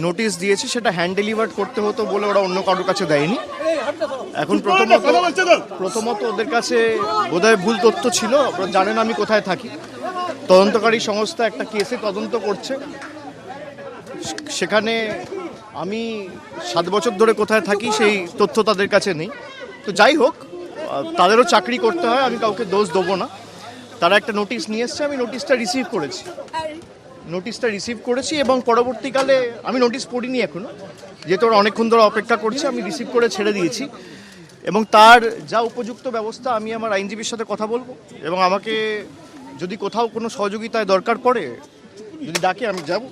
Notice দিয়েছে সেটা hand delivered করতে হতো বলে ওরা অন্য কারোর কাছে দেয়নি। এখন প্রথমত ওদের কাছে বোধহয় ভুল তথ্য ছিল। আপনারা জানেন আমি কোথায় থাকি, তদন্তকারী সংস্থা একটা কেসে তদন্ত করছে, সেখানে আমি 7 বছর ধরে কোথায় থাকি সেই তথ্য তাদের কাছে নেই। তো যাই হোক, তাদেরও চাকরি করতে হয়, আমি কাউকে দোষ দেবো না। তারা একটা নোটিশ নিয়ে এসছে, আমি নোটিশটা রিসিভ করেছি এবং পরবর্তীকালে আমি নোটিশ পড়িনি এখনো, যেহেতু ওরা অনেকক্ষণ ধরে অপেক্ষা করছে, আমি রিসিভ করে ছেড়ে দিয়েছি এবং তার যা উপযুক্ত ব্যবস্থা আমি আমার আইনজীবীর সাথে কথা বলবো এবং আমাকে যদি কোথাও কোনো সহযোগিতায় দরকার পড়ে, যদি ডাকে আমি যাব।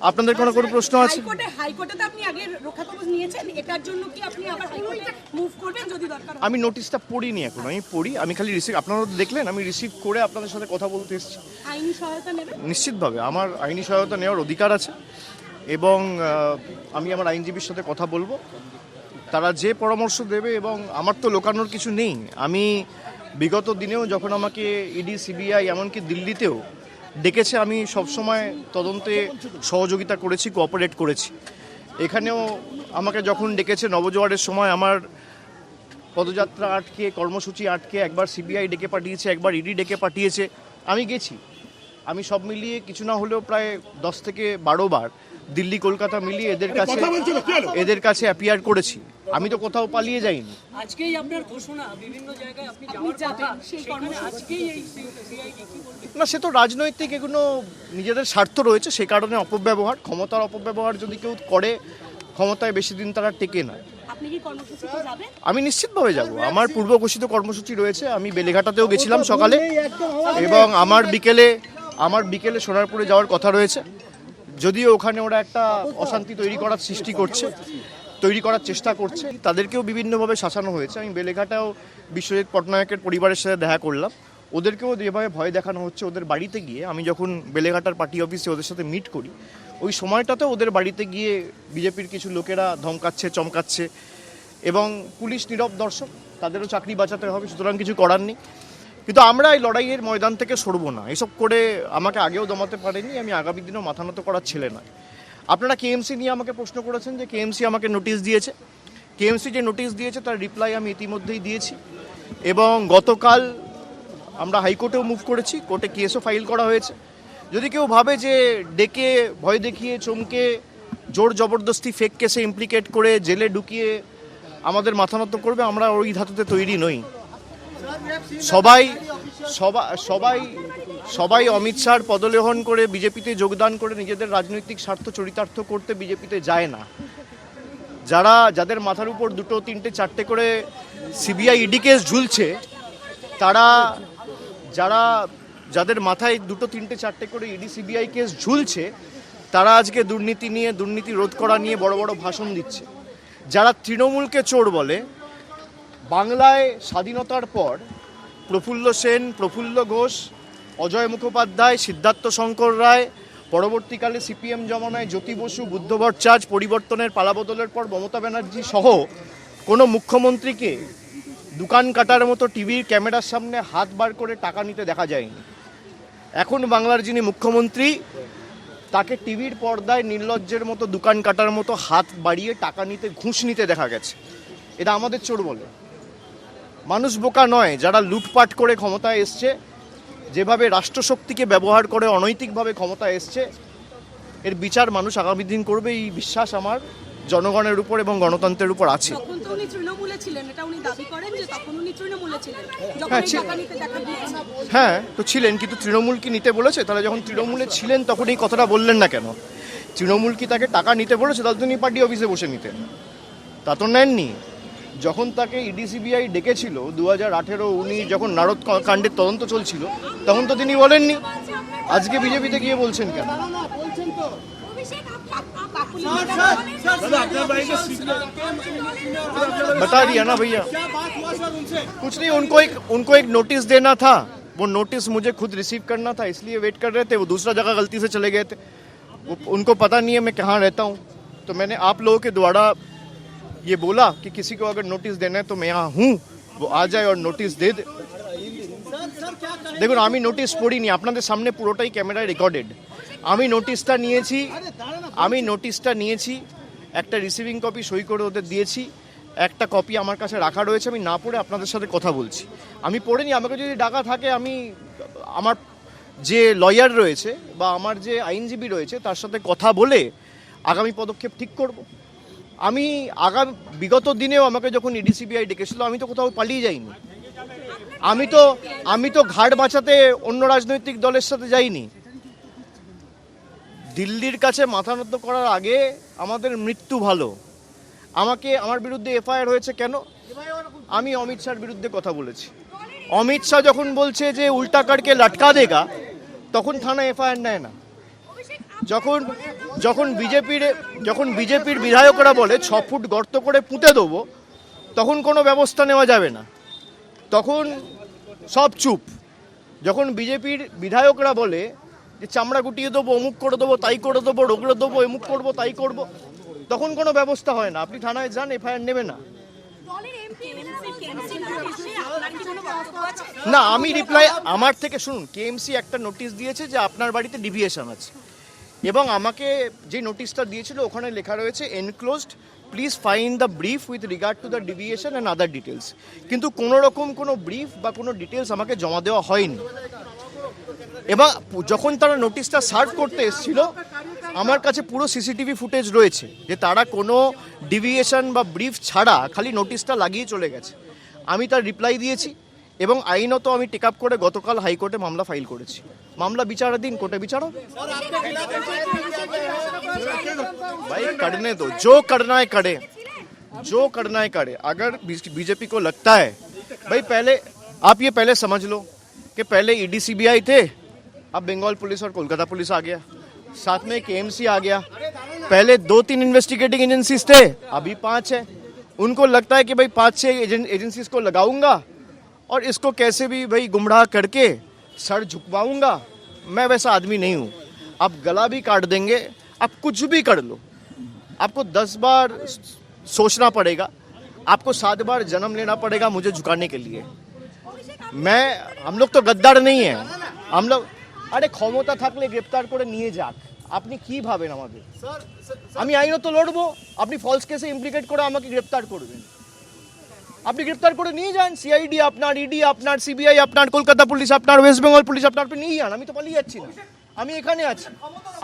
আপনাদের কোনো প্রশ্ন আছে? হাইকোর্টে আপনি আগে রক্ষা কবচ নিয়েছেন, এটার জন্য কি আপনি আবার হাইকোর্টে মুভ করবেন যদি দরকার হয়? আমি নোটিশটা পড়িনি এখন, আমি পড়ি, আমি খালি রিসিভ, আপনারা দেখলেন আমি রিসিভ করে আপনাদের সাথে কথা বলতে এসেছি। আইনি সহায়তা নেবেন? নিশ্চিতভাবে আমার আইনি সহায়তা নেওয়ার অধিকার আছে এবং আমি আমার আইনজীবীর সাথে কথা বলবো, তারা যে পরামর্শ দেবে। এবং আমার তো লোকানোর কিছু নেই। আমি বিগত দিনেও যখন আমাকে ইডি, সিবিআই, এমনকি দিল্লিতেও ডেকেছে, আমি সবসময় তদন্তে সহযোগিতা করেছি, কোঅপারেট করেছি। এখানেও আমাকে যখন ডেকেছে নবজোয়ারের সময়, আমার পদযাত্রা আটকে, কর্মসূচি আটকে, একবার সিবিআই ডেকে পাঠিয়েছে, একবার ইডি ডেকে পাঠিয়েছে, আমি গেছি। আমি সব মিলিয়ে কিছু না হলেও প্রায় 10 থেকে 12 বার দিল্লি কলকাতা মিলিয়ে এদের কাছে অ্যাপিয়ার করেছি। আমি তো কোথাও পালিয়ে যাইনি। আজকেই আপনার ঘোষণা বিভিন্ন জায়গায় আপনি যাওয়ার কথা, সেখানে আজকেই এই সিআইডি কি বলবেন? না, সে তো রাজনৈতিক এগুলো নিজেদের স্বার্থ রয়েছে, সে কারণে অপব্যবহার, ক্ষমতার অপব্যবহার যদি কেউ করে, ক্ষমতায় বেশি দিন তারা টেকে না। আপনি কি কর্মসূচিতে যাবেন? আমি নিশ্চিতভাবে যাব। আমার পূর্ব ঘোষিত কর্মসূচি রয়েছে। আমি বেলেঘাটাতেও গেছিলাম সকালে এবং আমার বিকেলে সোনারপুরে যাওয়ার কথা রয়েছে। যদিও ওখানে ওরা একটা অশান্তি তৈরি করার চেষ্টা করছে, তাদেরকেও বিভিন্নভাবে শাসানো হয়েছে। আমি বেলেঘাটাও বিশ্বজিৎ পটনায়কের পরিবারের সাথে দেখা করলাম, ওদেরকেও যেভাবে ভয় দেখানো হচ্ছে ওদের বাড়িতে গিয়ে। আমি যখন বেলেঘাটার পার্টি অফিসে ওদের সাথে মিট করি, ওই সময়টাতে ওদের বাড়িতে গিয়ে বিজেপির কিছু লোকেরা ধমকাচ্ছে, চমকাচ্ছে এবং পুলিশ নীরব দর্শক, তাদেরও চাকরি বাঁচাতে হবে, সুতরাং কিছু করার নেই। কিন্তু আমরা এই লড়াইয়ের ময়দান থেকে সরবো না। এসব করে আমাকে আগেও দমাতে পারেনি, আমি আগামী দিনেও মাথা নত করার ছেলে নয়। আপনারা কেএমসি নিয়ে আমাকে প্রশ্ন করেছেন যে কেএমসি আমাকে নোটিশ দিয়েছে। কেএমসি যে নোটিশ দিয়েছে তার রিপ্লাই আমি ইতিমধ্যেই দিয়েছি এবং গতকাল আমরা হাইকোর্টেও মুভ করেছি, কোর্টে কেসও ফাইল করা হয়েছে। যদি কেউ ভাবে যে ডেকে ভয় দেখিয়ে, চমকে, জোর জবরদস্তি ফেক কেসে ইমপ্লিকেট করে জেলে ঢুকিয়ে আমাদের মাথা নত করবে, আমরা ওই ধাতুতে তৈরি নই। সবাই অমিত শাহর পদলেহন করে বিজেপিতে যোগদান করে নিজেদের রাজনৈতিক স্বার্থ চরিতার্থ করতে বিজেপিতে যায় না। যাদের মাথার উপর 2, 3, 4টে করে সিবিআই ইডি কেস ঝুলছে, যাদের মাথায় 2, 3, 4টে করে ইডি সিবিআই কেস ঝুলছে, তারা আজকে দুর্নীতি রোধ করা নিয়ে বড় বড় ভাষণ দিচ্ছে। যারা তৃণমূলকে চোর বলে, বাংলায় স্বাধীনতার পর প্রফুল্ল সেন, প্রফুল্ল ঘোষ, অজয় মুখোপাধ্যায়, সিদ্ধার্থ শঙ্কর রায়, পরবর্তীকালে সিপিএম জমানায় জ্যোতি বসু, বুদ্ধ ভট্টাচার্য, পরিবর্তনের পালাবদলের পর মমতা ব্যানার্জি সহ কোনো মুখ্যমন্ত্রীকে দোকান কাটার মতো টিভির ক্যামেরার সামনে হাত বার করে টাকা নিতে দেখা যায়নি। এখন বাংলার যিনি মুখ্যমন্ত্রী, তাকে টিভির পর্দায় নির্লজ্জের মতো দোকান কাটার মতো হাত বাড়িয়ে টাকা নিতে, ঘুষ নিতে দেখা গেছে। এটা আমাদের চোর বলে? মানুষ বোকা নয়। যারা লুটপাট করে ক্ষমতায় এসছে, যেভাবে রাষ্ট্রশক্তিকে ব্যবহার করে অনৈতিকভাবে ক্ষমতায় এসছে, এর বিচার মানুষ আগামী দিন করবে, এই বিশ্বাস আমার জনগণের উপর এবং গণতন্ত্রের উপর আছে। হ্যাঁ, তো ছিলেন, কিন্তু তৃণমূল কি নিতে বলেছে? তাহলে যখন তৃণমূলে ছিলেন তখন এই কথাটা বললেন না কেন? তৃণমূল কি তাকে টাকা নিতে বলেছে? তাহলে তিনি পার্টি অফিসে বসে নিতেন, তা তো নেননি। যখন তাকে ইডি সিবিআই ডেকেছিল 2018 উনি যখন নারদ কাণ্ডের তদন্ত চলছিল, তখন তো তিনি বলেননি। আজকে বিজেপিতে গিয়ে বলছেন কেন? बता दिया ना भैया, कुछ नहीं। उनको एक नोटिस देना था, वो नोटिस मुझे खुद रिसीव करना था, इसलिए वेट कर रहे थे। वो दूसरा जगह गलती से चले गए थे, उनको पता नहीं है मैं कहाँ रहता हूँ। तो मैंने आप लोगों के द्वारा ये बोला कि किसी को अगर नोटिस देना है तो मैं यहाँ हूँ, वो आ जाए और नोटिस दे दे। দেখুন, আমি নোটিশ পড়িনি, আপনাদের সামনে পুরোটাই ক্যামেরায় রেকর্ডেড। আমি নোটিশটা নিয়েছি, একটা রিসিভিং কপি সই করে ওদের দিয়েছি, একটা কপি আমার কাছে রাখা রয়েছে, আমি না পড়ে আপনাদের সাথে কথা বলছি। আমি পড়িনি, আমাকে যদি ডাকা থাকে আমি আমার যে লয়ার রয়েছে বা আমার যে আইনজীবী রয়েছে তার সাথে কথা বলে আগামী পদক্ষেপ ঠিক করব। আমি বিগত দিনেও আমাকে যখন ইডিসিবিআই ডেকেছিল আমি তো কোথাও পালিয়ে যাইনি, আমি তো ঘাট বাঁচাতে অন্য রাজনৈতিক দলের সাথে যাইনি। দিল্লির কাছে মাথা নত করার আগে আমাদের মৃত্যু ভালো। আমার বিরুদ্ধে এফআইআর হয়েছে কেন? আমি অমিত শাহর বিরুদ্ধে কথা বলেছি। অমিত শাহ যখন বলছে যে উল্টা করকে লটকা দেগা, তখন থানা এফআইআর নেয় না। যখন বিজেপির বিধায়করা বলে 6 ফুট গর্ত করে পুঁতে দেবো, তখন কোনো ব্যবস্থা নেওয়া যাবে না, তখন সব চুপ। যখন বিজেপির বিধায়করা বলে যে চামড়া গুটিয়ে দেবো, অমুক করে দেবো, তাই করে দেবো, রোগড়ে দেবো, এমুক করবো, তাই করবো, তখন কোনো ব্যবস্থা হয় না। আপনি থানায় যান, এফআইআর নেবে না। না, আমি রিপ্লাই আমার থেকে শুনুন, কেএমসি একটা নোটিশ দিয়েছে যে আপনার বাড়িতে ডিভিয়েশন আছে, এবং আমাকে যে নোটিশটা দিয়েছিল ওখানে লেখা রয়েছে enclosed, please find the brief with regard to the deviation and other details. কিন্তু কোনো রকম কোনো ব্রিফ বা কোনো ডিটেলস আমাকে জমা দেওয়া হয়নি। এবং যখন তারা নোটিশটা সার্ভ করতে এসেছিল, আমার কাছে পুরো সিসিটিভি ফুটেজ রয়েছে যে তারা কোনো ডিভিয়েশন বা ব্রিফ ছাড়া খালি নোটিশটা লাগিয়ে চলে গেছে। আমি তার রিপ্লাই দিয়েছি এবং আইনত আমি টেক আপ করে গতকাল হাইকোর্টে মামলা ফাইল করেছি। মামলা বিচারাধীন, কোর্টে বিচারো। भाई करने दो, जो करना है करे। अगर बीजेपी को लगता है, भाई पहले आप ये पहले समझ लो कि पहले ईडी-सीबीआई थे, अब बंगाल पुलिस और कोलकाता पुलिस आ गया, साथ में केएमसी आ गया। पहले 2-3 इन्वेस्टिगेटिंग एजेंसीज थे, अभी 5 है। उनको लगता है कि भाई 5-6 एजेंसीज को लगाऊंगा और इसको कैसे भी भाई गुमराह करके सर झुकवाऊंगा। मैं वैसा आदमी नहीं हूँ। आप गला भी काट देंगे, आप कुछ भी कर लो, आपको 10 बार सोचना पड़ेगा, आपको 7 बार जन्म लेना पड़ेगा मुझे झुकाने के लिए। हम लोग तो गद्दार नहीं है, हम लोग আরে ক্ষমতা থাকলে গ্রেপ্তার করে নিয়ে যাক, আপনি কি ভাবেন আমাদের? আমি আইনত লড়বো, আপনি ফলস কেসে ইমপ্লিকেট করে আমাকে গ্রেপ্তার করবেন। আপনি গ্রেপ্তার করে নিয়ে যান, সিআইডি আপনার, ইডি আপনার, সিবিআই আপনার, কলকাতা পুলিশ আপনার, ওয়েস্ট বেঙ্গল পুলিশ আপনার, আপনি নিয়ে যান। আমি তো পালিয়ে যাচ্ছি না, আমি এখানে আছি,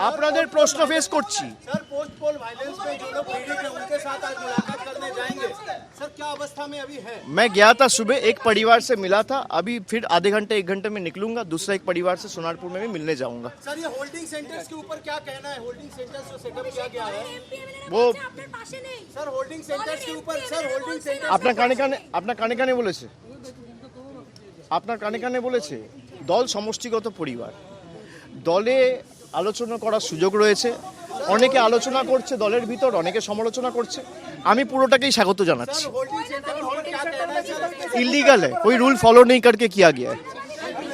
আপনাদের প্রশ্ন ফেস করছি। सर पोस्ट पोल वायलेंस पे जो लोग पीड़ित हैं उनके साथ आज मुलाकात करने जाएंगे, सर क्या अवस्था में अभी है? मैं गया था सुबह, एक परिवार से मिला था, अभी फिर आधे घंटे 1 घंटे में निकलूंगा, दूसरा एक परिवार से सोनारपुर में भी मिलने जाऊंगा। सर ये होल्डिंग सेंटर्स के ऊपर क्या कहना है? होल्डिंग सेंटर्स जो सेटअप किया गया है, वो सर होल्डिंग सेंटर्स के ऊपर, सर होल्डिंग सेंटर আপনার কানে বলেছে, আপনার কানে বলেছে দল সমষ্টিগত পরিবার, দলে আলোচনা করার সুযোগ রয়েছে, অনেকে আলোচনা করছে দলের ভিতর, অনেকে সমালোচনা করছে, আমি পুরোটাকেই স্বাগত জানাচ্ছি। होल्डिंग सेंटर का क्या कहना है? इलीगल है, कोई रूल फॉलो नहीं करके किया गया है।